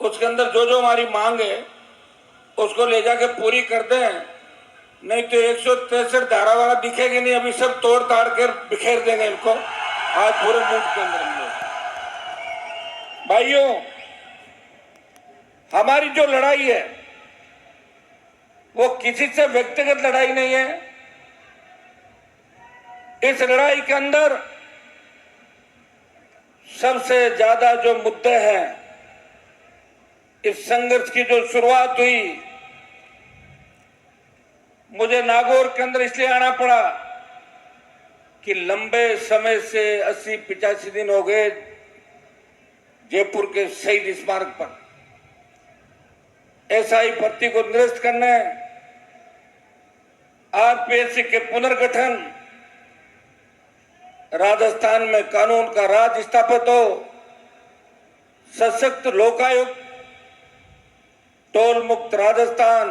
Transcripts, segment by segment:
उसके अंदर जो जो हमारी मांग है उसको ले जाके पूरी कर दें, नहीं तो 163 धारा वाला दिखेगी नहीं, अभी सब तोड़ ताड़ कर बिखेर देंगे इनको आज पूरे मुल्क के अंदर हम लोग। भाइयों, हमारी जो लड़ाई है वो किसी से व्यक्तिगत लड़ाई नहीं है। इस लड़ाई के अंदर सबसे ज्यादा जो मुद्दे हैं, इस संघर्ष की जो शुरुआत हुई, मुझे नागौर के अंदर इसलिए आना पड़ा कि लंबे समय से 80-85 दिन हो गए जयपुर के शहीद स्मारक पर एसआई भर्ती को निरस्त करने, आरपीएससी के पुनर्गठन, राजस्थान में कानून का राज स्थापित हो, सशक्त लोकायुक्त, टोल मुक्त राजस्थान,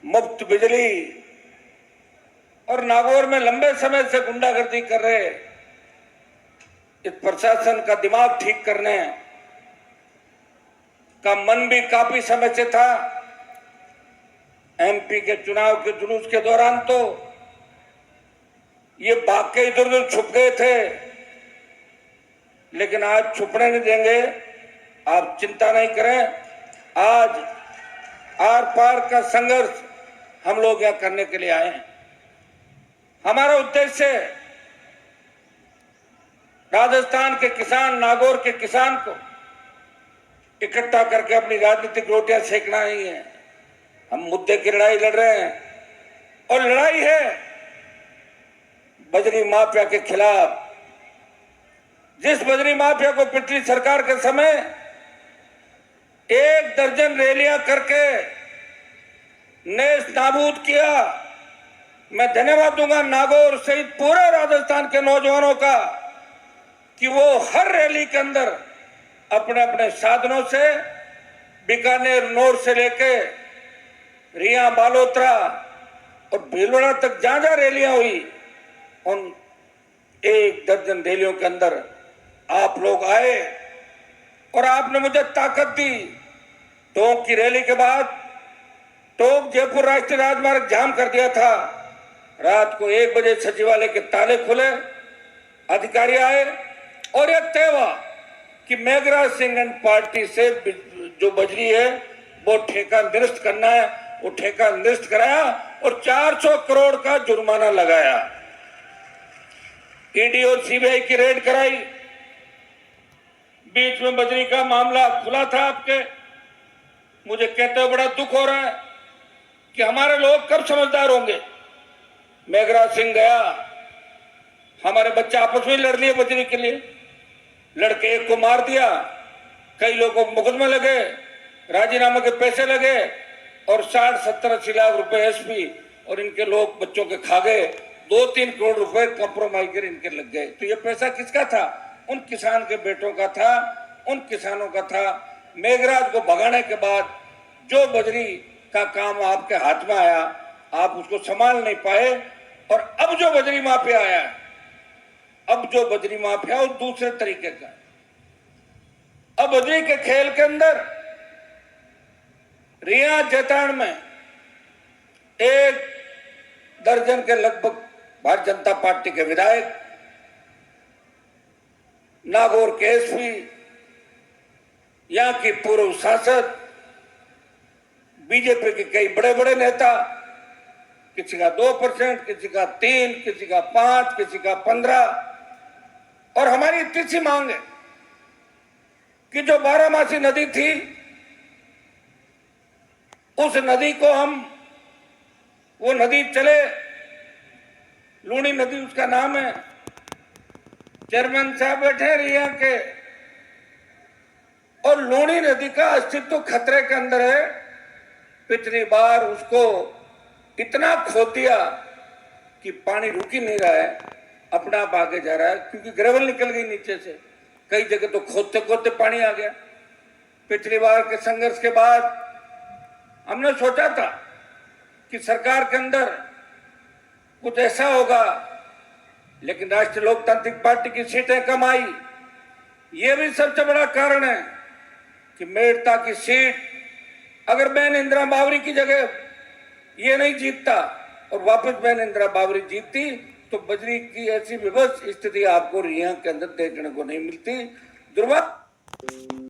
मुफ्त बिजली, और नागौर में लंबे समय से गुंडागर्दी कर रहे इस प्रशासन का दिमाग ठीक करने का मन भी काफी समय से था। एमपी के चुनाव के जुलूस के दौरान तो ये भाग के इधर उधर छुप गए थे, लेकिन आज छुपने नहीं देंगे। आप चिंता नहीं करें, आज आर पार का संघर्ष हम लोग यहां करने के लिए आए हैं। हमारा उद्देश्य राजस्थान के किसान, नागौर के किसान को इकट्ठा करके अपनी राजनीतिक रोटियां सेकना नहीं है। हम मुद्दे की लड़ाई लड़ रहे हैं, और लड़ाई है बजरी माफिया के खिलाफ। जिस बजरी माफिया को पिछली सरकार के समय 1 दर्जन रैलियां करके नेस्त नाबूद किया, मैं धन्यवाद दूंगा नागौर सहित पूरे राजस्थान के नौजवानों का कि वो हर रैली के अंदर अपने अपने साधनों से बीकानेर नोर से लेके रिया बालोतरा और भीलवाड़ा तक जहां जहां रैलियां हुई, उन 1 दर्जन रैलियों के अंदर आप लोग आए और आपने मुझे ताकत दी। टोंक की रैली के बाद टोंक जयपुर राष्ट्रीय राजमार्ग जाम कर दिया था। रात को 1 बजे सचिवालय के ताले खुले, अधिकारी आए और यह तय हुआ कि मेघराज सिंह एंड पार्टी से जो बजरी है वो ठेका निरस्त करना है। वो ठेका निरस्त कराया और 400 करोड़ का जुर्माना लगाया। ईडी और सीबीआई की रेड कराई। बीच में बजरी का मामला खुला था आपके। मुझे कहते हुए बड़ा दुख हो रहा है कि हमारे लोग कब समझदार होंगे। मेघराज सिंह गया, हमारे बच्चे आपस में लड़ लिए बजरी के लिए, लड़के एक को मार दिया, कई लोगों को मुकदमे लगे, राजीनामे के पैसे लगे और 60-70-80 लाख रुपए एसपी और इनके लोग बच्चों के खा गए। 2-3 करोड़ रुपए कॉम्प्रोमाइज कर इनके लग गए। तो ये पैसा किसका था? उन किसान के बेटों का था, उन किसानों का था। मेघराज को भगाने के बाद जो बजरी का काम आपके हाथ में आया, आप उसको संभाल नहीं पाए, और अब जो बजरी माफिया आया, अब जो बजरी माफिया उस दूसरे तरीके का। अब बजरी के खेल के अंदर रिया जैतान में 1 दर्जन के लगभग भारतीय जनता पार्टी के विधायक, नागौर के एसपी, यहां की पूर्व सांसद, बीजेपी के कई बड़े बड़े नेता, किसी का 2%, किसी का 3%, किसी का 5%, किसी का 15%। और हमारी इतनी सी मांग है कि जो बारामासी नदी थी, उस नदी को हम, वो नदी चले, लूणी नदी उसका नाम है। चेयरमैन साहब बैठे रिया के, और लूणी नदी का अस्तित्व खतरे के अंदर है। पिछली बार उसको इतना खोद दिया कि पानी रुक ही नहीं रहा है, अपने आप आगे जा रहा है, क्योंकि ग्रेवल निकल गई नीचे से। कई जगह तो खोदते खोदते पानी आ गया। पिछली बार के संघर्ष के बाद हमने सोचा था कि सरकार के अंदर कुछ ऐसा होगा, लेकिन राष्ट्रीय लोकतांत्रिक पार्टी की सीटें कम आई। ये भी सबसे बड़ा कारण है कि मेड़ता की सीट अगर बहन इंदिरा बावरी की जगह ये नहीं जीतता और वापस बहन इंदिरा बावरी जीतती तो बजरी की ऐसी विभत्स स्थिति आपको रिया के अंदर देखने को नहीं मिलती। दुर्भाग्य